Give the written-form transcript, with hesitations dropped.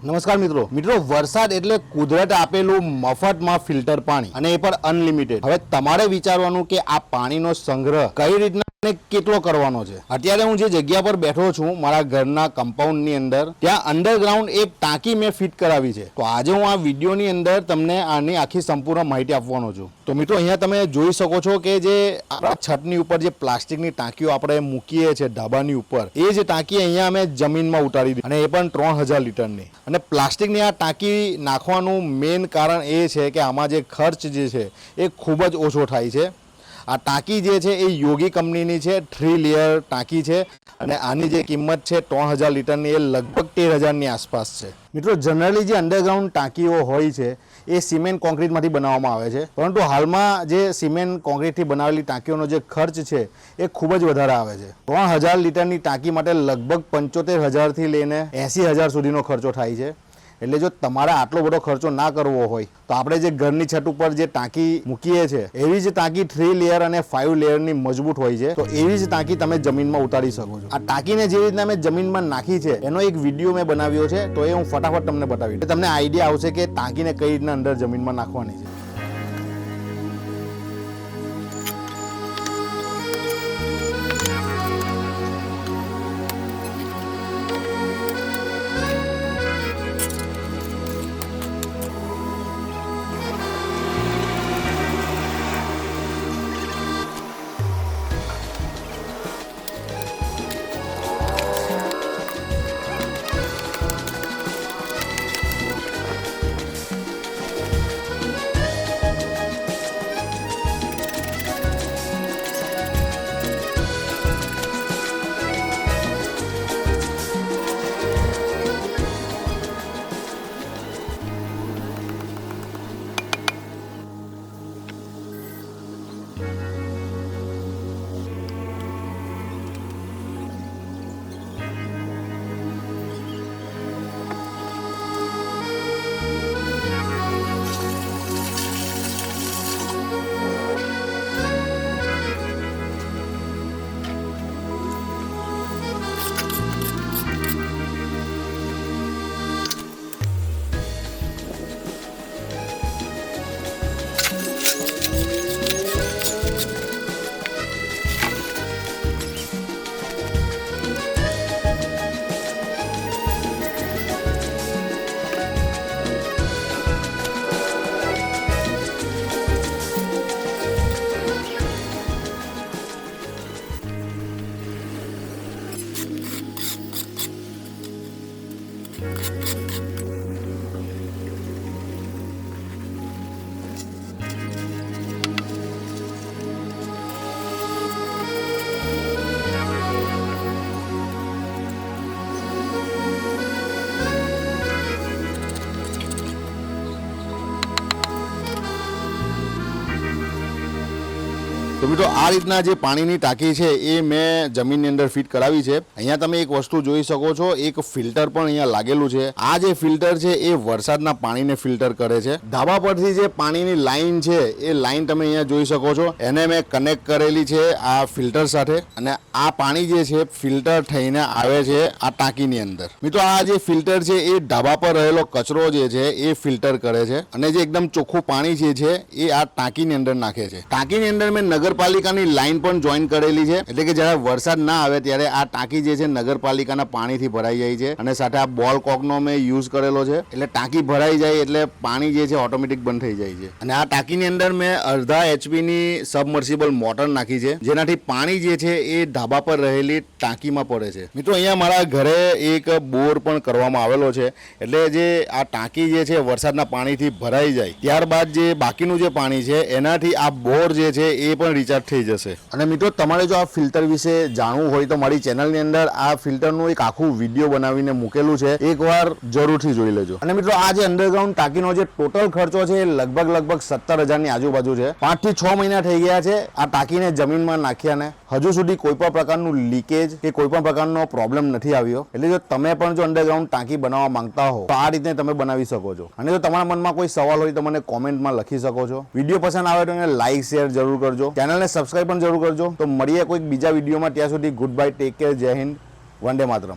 નમસ્કાર મિત્રો વરસાદ એટલે કુદરત આપેલું મફતમાં ફિલ્ટર પાણી અને એ પણ અનલિમિટેડ। હવે તમારે વિચારવાનું કે આ પાણીનો સંગ્રહ કઈ રીતના અને કેટલો કરવાનો છે। અત્યારે હું જે જગ્યા પર બેઠો છું મારા ઘરના કમ્પાઉન્ડની અંદર, ત્યાં અંડરગ્રાઉન્ડ એક ટાંકી મેં ફિટ કરાવી છે। તો આજે હું આ વિડીયોની અંદર તમને આની આખી સંપૂર્ણ માહિતી આપવાનો છું। તો મિત્રો અહીંયા તમે જોઈ શકો છો કે જે છતની ઉપર જે પ્લાસ્ટિકની ટાંકીઓ આપણે મૂકીએ છીએ ઢાબાની ઉપર, એ જ ટાંકી અહીંયા અમે જમીનમાં ઉતારી દીધી અને એ પણ 3000 લીટરની। અને પ્લાસ્ટિકની આ ટાંકી નાખવાનું મેઇન કારણ એ છે કે આમાં જે ખર્ચ જે છે એ ખૂબ જ ઓછો થાય છે। આ ટાંકી જે છે એ યોગી કંપનીની છે, 3 લેયર ટાંકી છે અને આની જે કિંમત છે 3000 લીટરની એ લગભગ 13000ની આસપાસ છે। મિત્રો જનરલી જે અંડરગ્રાઉન્ડ ટાંકીઓ હોય છે એ સિમેન્ટ કોન્ક્રીટમાંથી બનાવવામાં આવે છે, પરંતુ હાલમાં જે સિમેન્ટ કોન્ક્રીટથી બનાવેલી ટાંકીઓનો જે ખર્ચ છે એ ખૂબ જ વધારે આવે છે। 3000 લીટરની ટાંકી માટે લગભગ 75000થી લઈને 80000 સુધીનો ખર્ચો થાય છે। એટલે જો તમારે આટલો બધો ખર્ચો ના કરવો હોય તો આપણે જે ઘરની છત ઉપર જે ટાંકી મૂકીએ છીએ એવી જ ટાંકી 3 લેયર અને 5 લેયરની મજબૂત હોય છે, તો એવી જ ટાંકી તમે જમીનમાં ઉતારી શકો છો। આ ટાંકીને જે રીતના મેં જમીનમાં નાખી છે એનો એક વિડીયો મેં બનાવ્યો છે, તો એ હું ફટાફટ તમને બતાવી દઉં, તમને આઈડિયા આવશે કે ટાંકીને કઈ રીતના અંદર જમીનમાં નાખવાની છે। તો મિત્રો આ રીતના જે પાણીની ટાંકી છે એ મેં જમીનની અંદર ફિટ કરાવી છે। અહીંયા તમે એક વસ્તુ જોઈ શકો છો, એક ફિલ્ટર પણ અહીંયા લાગેલું છે। આ જે ફિલ્ટર છે એ વરસાદના પાણીને ફિલ્ટર કરે છે। ધાબા પરથી જે પાણીની લાઈન છે એ લાઈન તમે અહીંયા જોઈ શકો છો, એને મેં કનેક્ટ કરેલી છે આ ફિલ્ટર સાથે અને આ પાણી જે છે ફિલ્ટર થઈને આવે છે આ ટાંકીની અંદર। મિત્રો આ જે ફિલ્ટર છે એ ધાબા પર રહેલો કચરો જે છે એ ફિલ્ટર કરે છે અને જે એકદમ ચોખ્ખું પાણી છે એ આ ટાંકીની અંદર નાખે છે। ટાંકીની અંદર મેં નગરપાલિકાની લાઈન પણ જોઈન કરેલી છે, એટલે કે જ્યારે વરસાદ ના આવે ત્યારે આ ટાંકી જે છે નગરપાલિકાના પાણીથી ભરાઈ જાય છે અને સાથે આ બોલ કોકનો મેં યુઝ કરેલો છે, એટલે ટાંકી ભરાઈ જાય એટલે પાણી જે છે ઓટોમેટિક બંધ થઈ જાય છે। અને આ ટાંકીની અંદર મેં અડધા એચપીની સબમર્સિબલ મોટર નાખી છે, જેનાથી પાણી જે છે એ ધાબા પર રહેલી ટાંકીમાં પડે છે। મિત્રો અહીંયા મારા ઘરે એક બોર પણ કરવામાં આવેલો છે, એટલે જે આ ટાંકી જે છે વરસાદના પાણીથી ભરાઈ જાય ત્યારબાદ જે બાકીનું જે પાણી છે એનાથી આ બોર જે છે એ પણ રિચાર્જ થઈ જશે। અને મિત્રો તમારે જો આ ફિલ્ટર વિશે જાણવું હોય તો મારી ચેનલની અંદર આ ફિલ્ટરનું એક આખું વિડીયો બનાવીને મૂકેલું છે, એકવાર જરૂરથી જોઈ લેજો। અને મિત્રો આ જે અંડરગ્રાઉન્ડ ટાંકીનો જે ટોટલ ખર્ચો છે એ લગભગ 17000ની આજુબાજુ છે। 5 થી 6 મહિના થઈ ગયા છે આ ટાંકીને જમીનમાં નાખ્યાને, હજુ સુધી કોઈ પણ પ્રકારનું લીકેજ કે કોઈ પણ પ્રકારનો પ્રોબ્લેમ નથી આવ્યો। એટલે જો તમે પણ જો અંડરગ્રાઉન્ડ ટાંકી બનાવવા માંગતા હો તો આ રીતે તમે બનાવી શકો છો। અને જો તમારા મનમાં કોઈ સવાલ હોય તો મને કોમેન્ટમાં લખી શકો છો। વિડીયો પસંદ આવે તો એને લાઈક શેર જરૂર કરજો, ચેનલને સબસ્ક્રાઇબ પણ જરૂર કરજો। તો મળીએ કોઈક બીજા વિડીયોમાં, ત્યાં સુધી ગુડ બાય, ટેક કેર, જય હિન્દ, વંદે માતરમ।